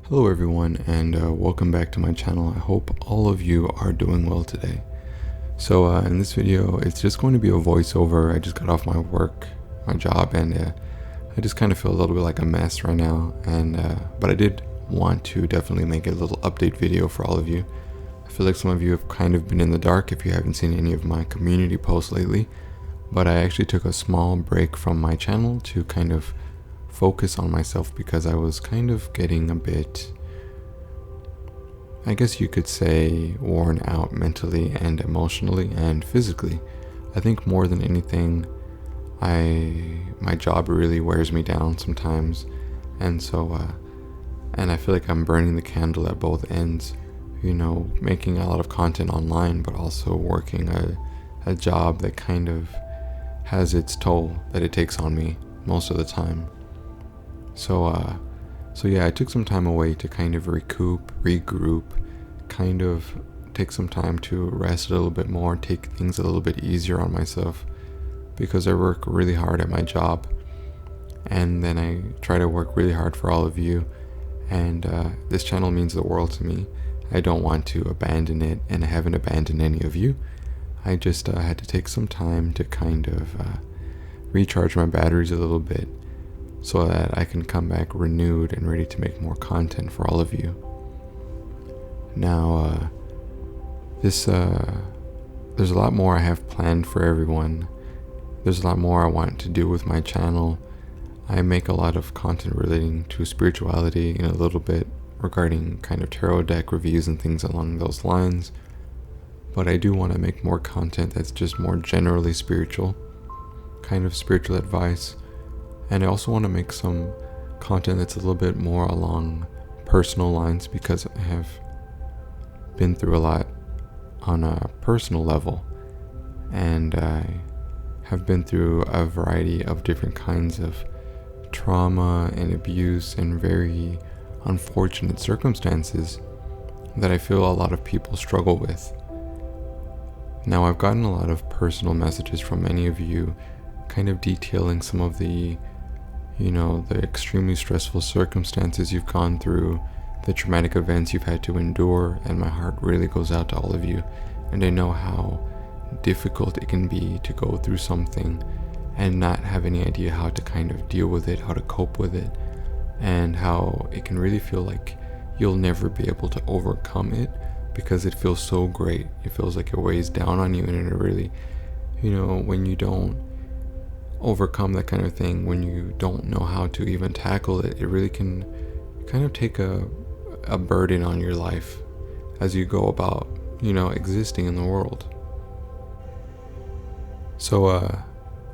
Hello everyone, and welcome back to my channel. I hope all of you are doing well today. So in this video, it's just going to be a voiceover. I just got off my job, and I just kind of feel a little bit like a mess right now. And but I did want to definitely make a little update video for all of you. I feel like some of you have kind of been in the dark if you haven't seen any of my community posts lately. But I actually took a small break from my channel to kind of focus on myself because I was kind of getting a bit, I guess you could say, worn out mentally and emotionally and physically. I think more than anything, my job really wears me down sometimes, and I feel like I'm burning the candle at both ends, making a lot of content online, but also working a job that kind of has its toll that it takes on me most of the time. So yeah, I took some time away to kind of recoup, regroup, kind of take some time to rest a little bit more, take things a little bit easier on myself, because I work really hard at my job, and then I try to work really hard for all of you, and this channel means the world to me. I don't want to abandon it, and I haven't abandoned any of you. I just had to take some time to kind of recharge my batteries a little bit, so that I can come back renewed and ready to make more content for all of you. Now, there's a lot more I have planned for everyone. There's a lot more I want to do with my channel. I make a lot of content relating to spirituality and a little bit regarding kind of tarot deck reviews and things along those lines. But I do want to make more content that's just more generally spiritual, kind of spiritual advice. And I also want to make some content that's a little bit more along personal lines, because I have been through a lot on a personal level, and I have been through a variety of different kinds of trauma and abuse and very unfortunate circumstances that I feel a lot of people struggle with. Now, I've gotten a lot of personal messages from many of you kind of detailing some of the extremely stressful circumstances you've gone through, the traumatic events you've had to endure, and my heart really goes out to all of you. And I know how difficult it can be to go through something and not have any idea how to kind of deal with it, how to cope with it, and how it can really feel like you'll never be able to overcome it because it feels so great. It feels like it weighs down on you, and it really, when you don't overcome that kind of thing, when you don't know how to even tackle it, it really can kind of take a burden on your life as you go about, existing in the world. So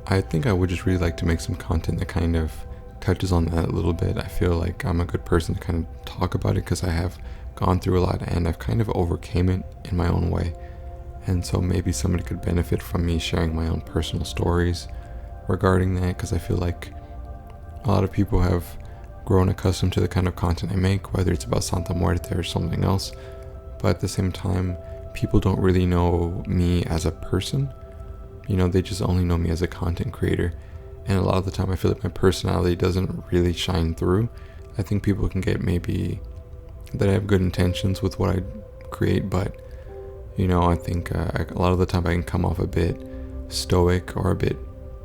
I think I would just really like to make some content that kind of touches on that a little bit. I feel like I'm a good person to kind of talk about it because I have gone through a lot and I've kind of overcame it in my own way. And so maybe somebody could benefit from me sharing my own personal stories regarding that, because I feel like a lot of people have grown accustomed to the kind of content I make, whether it's about Santa Muerte or something else. But at the same time, people don't really know me as a person. They just only know me as a content creator. And a lot of the time I feel like my personality doesn't really shine through. I think people can get maybe that I have good intentions with what I create, but I think a lot of the time I can come off a bit stoic or a bit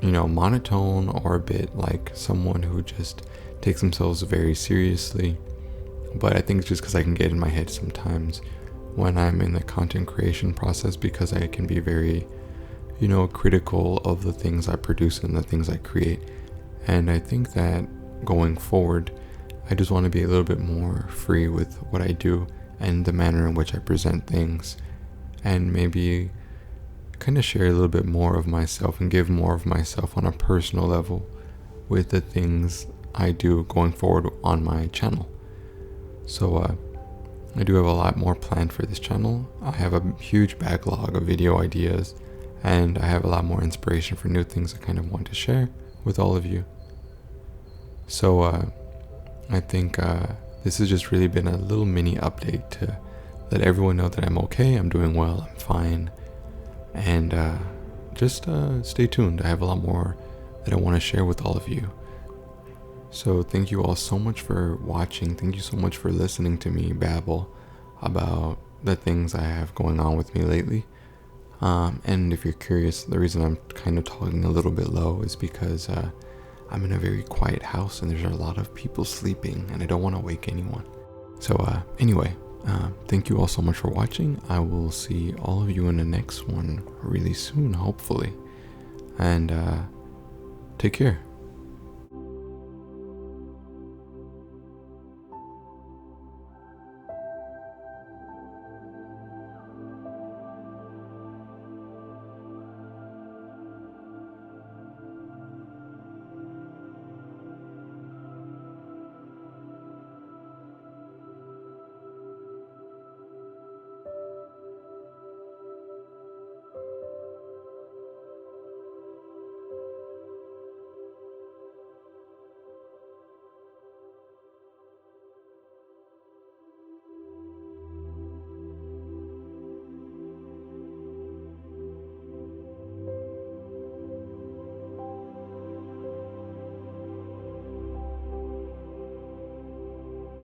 monotone, or a bit like someone who just takes themselves very seriously. But I think it's just because I can get in my head sometimes when I'm in the content creation process, because I can be very, critical of the things I produce and the things I create. And I think that going forward, I just want to be a little bit more free with what I do and the manner in which I present things, and maybe kind of share a little bit more of myself and give more of myself on a personal level with the things I do going forward on my channel. So I do have a lot more planned for this channel. I have a huge backlog of video ideas, and I have a lot more inspiration for new things I kind of want to share with all of you. So I think this has just really been a little mini update to let everyone know that I'm okay, I'm doing well, I'm fine. And just stay tuned. I have a lot more that I want to share with all of you. So thank you all so much for watching. Thank you so much for listening to me babble about the things I have going on with me lately. And if you're curious, the reason I'm kind of talking a little bit low is because I'm in a very quiet house and there's a lot of people sleeping and I don't want to wake anyone. So anyway, thank you all so much for watching. I will see all of you in the next one really soon, hopefully. And take care.